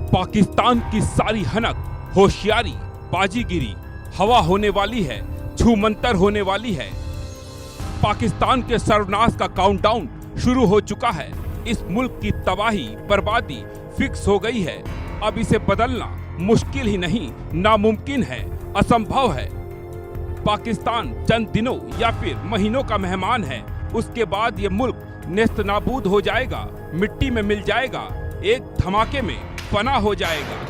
पाकिस्तान की सारी हनक, होशियारी, बाजीगिरी हवा होने वाली है, छूमंतर होने वाली है। पाकिस्तान के सर्वनाश का काउंटडाउन शुरू हो चुका है। इस मुल्क की तबाही, बर्बादी फिक्स हो गई है। अब इसे बदलना मुश्किल ही नहीं, नामुमकिन है, असंभव है। पाकिस्तान चंद दिनों या फिर महीनों का मेहमान है। उसके बाद ये मुल्क नेस्त नाबूद हो जाएगा, मिट्टी में मिल जाएगा, एक धमाके में फना हो जाएगा।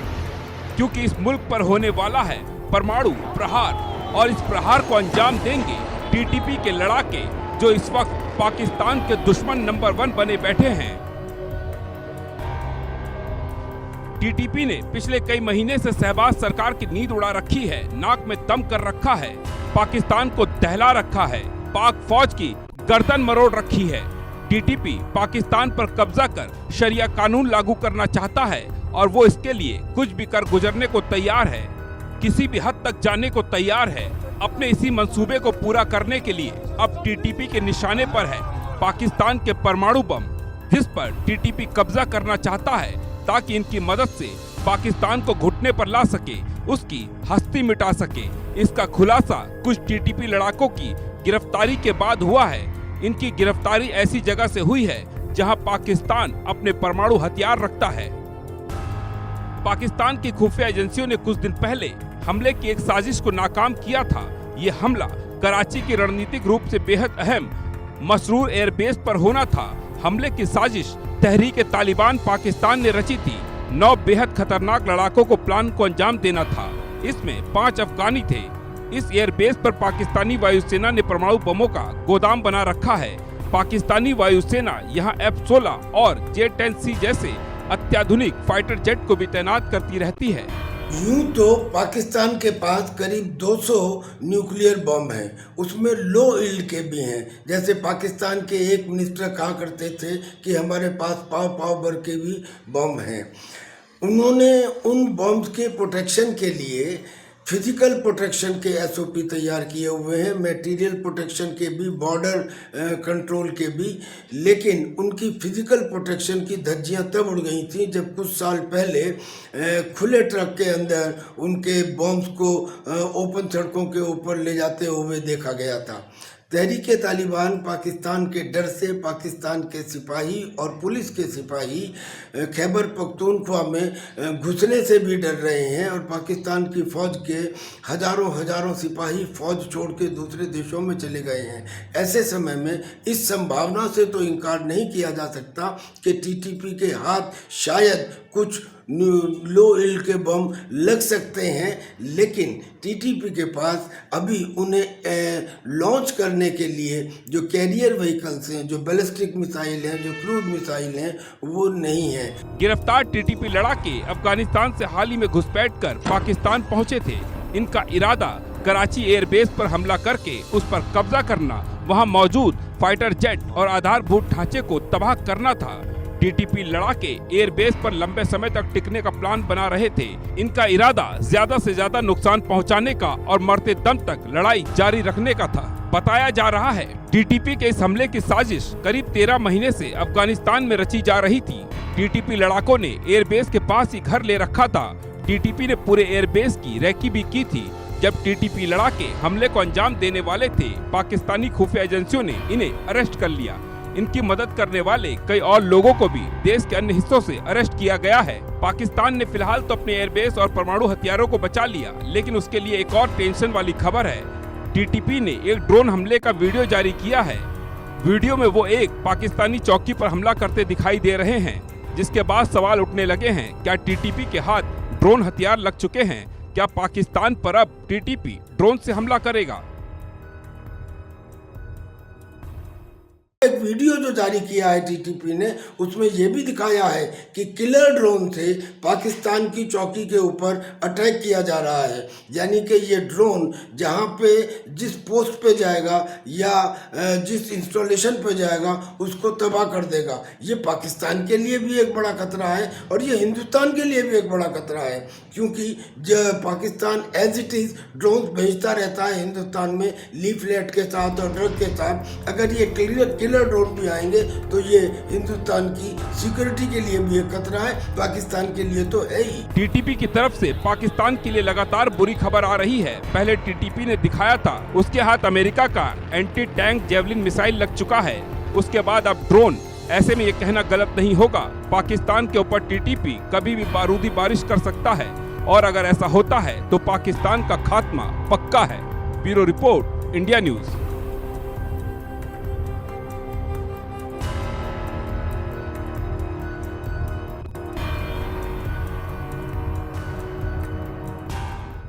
क्योंकि इस मुल्क पर होने वाला है परमाणु प्रहार, और इस प्रहार को अंजाम देंगे टीटीपी के लड़ाके, जो इस वक्त पाकिस्तान के दुश्मन नंबर 1 बने बैठे हैं। टीटीपी ने पिछले कई महीने से शहबाज सरकार की नींद उड़ा रखी है, नाक में दम कर रखा है, पाकिस्तान को दहला रखा है, पाक फौज की गर्दन मरोड़ रखी है। टीटीपी पाकिस्तान पर कब्जा कर शरिया कानून लागू करना चाहता है, और वो इसके लिए कुछ भी कर गुजरने को तैयार है, किसी भी हद तक जाने को तैयार है। अपने इसी मंसूबे को पूरा करने के लिए अब टीटीपी के निशाने पर है पाकिस्तान के परमाणु बम, जिस पर टीटीपी कब्जा करना चाहता है, ताकि इनकी मदद से पाकिस्तान को घुटने पर ला सके, उसकी हस्ती मिटा सके। इसका खुलासा कुछ टीटीपी लड़ाकों की गिरफ्तारी के बाद हुआ है। इनकी गिरफ्तारी ऐसी जगह से हुई है जहां पाकिस्तान अपने परमाणु हथियार रखता है। पाकिस्तान की खुफिया एजेंसियों ने कुछ दिन पहले हमले की एक साजिश को नाकाम किया था। ये हमला कराची की रणनीतिक रूप से बेहद अहम मसरूर एयरबेस पर होना था। हमले की साजिश तहरीक तालिबान पाकिस्तान ने रची थी। 9 बेहद खतरनाक लड़ाकों को प्लान को अंजाम देना था। इसमें 5 अफगानी थे। इस एयरबेस पर पाकिस्तानी वायुसेना ने परमाणु बमों का गोदाम बना रखा है। पाकिस्तानी वायुसेना यहाँ F-16 और J-10C जैसे अत्याधुनिक फाइटर जेट को भी तैनात करती रहती है। यूं तो पाकिस्तान के पास करीब 200 न्यूक्लियर बम हैं, उसमें लो इल्ड के भी हैं। जैसे पाकिस्तान के एक मिनिस्टर कहा करते थे कि हमारे पास पाव भर के भी बम हैं। उन्होंने उन बम्स के प्रोटेक्शन के लिए फिजिकल प्रोटेक्शन के एसओपी तैयार किए हुए हैं, मटेरियल प्रोटेक्शन के भी, बॉर्डर कंट्रोल के भी। लेकिन उनकी फिजिकल प्रोटेक्शन की धज्जियां तब उड़ गई थी जब कुछ साल पहले खुले ट्रक के अंदर उनके बॉम्ब्स को ओपन सड़कों के ऊपर ले जाते हुए देखा गया था। तहरीक तालिबान पाकिस्तान के डर से पाकिस्तान के सिपाही और पुलिस के सिपाही खैबर पख्तूनख्वा में घुसने से भी डर रहे हैं, और पाकिस्तान की फ़ौज के हजारों सिपाही फ़ौज छोड़ के दूसरे देशों में चले गए हैं। ऐसे समय में इस संभावना से तो इनकार नहीं किया जा सकता कि टीटीपी के हाथ शायद कुछ लो इल्ड के बम लग सकते हैं, लेकिन टीटीपी के पास अभी उन्हें लॉन्च करने के लिए जो कैरियर व्हीकल्स हैं, जो बैलिस्टिक मिसाइल हैं, जो क्रूज मिसाइल हैं, वो नहीं है। गिरफ्तार टीटीपी लड़ाके अफगानिस्तान से हाल ही में घुसपैठ कर पाकिस्तान पहुंचे थे। इनका इरादा कराची एयरबेस पर हमला करके उस पर कब्जा करना, वहां मौजूद फाइटर जेट और आधारभूत ढांचे को तबाह करना था। टीटीपी लड़ाके एयरबेस पर लंबे समय तक टिकने का प्लान बना रहे थे। इनका इरादा ज्यादा से ज्यादा नुकसान पहुंचाने का और मरते दम तक लड़ाई जारी रखने का था। बताया जा रहा है टीटीपी के इस हमले की साजिश करीब 13 महीने से अफगानिस्तान में रची जा रही थी। टीटीपी लड़ाकों ने एयरबेस के पास ही घर ले रखा था। टीटीपी ने पूरे एयरबेस की रेकी भी की थी। जब टीटीपी लड़ाके हमले को अंजाम देने वाले थे, पाकिस्तानी खुफिया एजेंसियों ने इन्हें अरेस्ट कर लिया। इनकी मदद करने वाले कई और लोगों को भी देश के अन्य हिस्सों से अरेस्ट किया गया है। पाकिस्तान ने फिलहाल तो अपने एयरबेस और परमाणु हथियारों को बचा लिया, लेकिन उसके लिए एक और टेंशन वाली खबर है। टीटीपी ने एक ड्रोन हमले का वीडियो जारी किया है। वीडियो में वो एक पाकिस्तानी चौकी पर हमला करते दिखाई दे रहे हैं, जिसके बाद सवाल उठने लगे हैं, क्या टीटीपी के हाथ ड्रोन हथियार लग चुके हैं? क्या पाकिस्तान पर अब टीटीपी ड्रोन से हमला करेगा? एक वीडियो जो जारी किया है टीटीपी ने, उसमें यह भी दिखाया है कि किलर ड्रोन से पाकिस्तान की चौकी के ऊपर अटैक किया जा रहा है। यानी कि ये ड्रोन जहां पे जिस पोस्ट पे जाएगा या जिस इंस्टॉलेशन पे जाएगा उसको तबाह कर देगा। ये पाकिस्तान के लिए भी एक बड़ा खतरा है, और ये हिंदुस्तान के लिए भी एक बड़ा खतरा है, क्योंकि Pakistan as it is drone भेजता रहता है हिंदुस्तान में लीफलेट के साथ और ड्रग के साथ। अगर ये किलर ड्रोन भी आएंगे तो ये हिंदुस्तान की सिक्योरिटी के लिए भी एक खतरा है, पाकिस्तान के लिए तो है ही। टीटीपी की तरफ से पाकिस्तान के लिए लगातार बुरी खबर आ रही है। पहले टीटीपी ने दिखाया था उसके हाथ अमेरिका का एंटी टैंक जेवलिन मिसाइल लग चुका है, उसके बाद अब ड्रोन। ऐसे में ये कहना गलत नहीं होगा, पाकिस्तान के ऊपर टीटीपी कभी भी बारूदी बारिश कर सकता है, और अगर ऐसा होता है तो पाकिस्तान का खात्मा पक्का है। Bureau report, India news.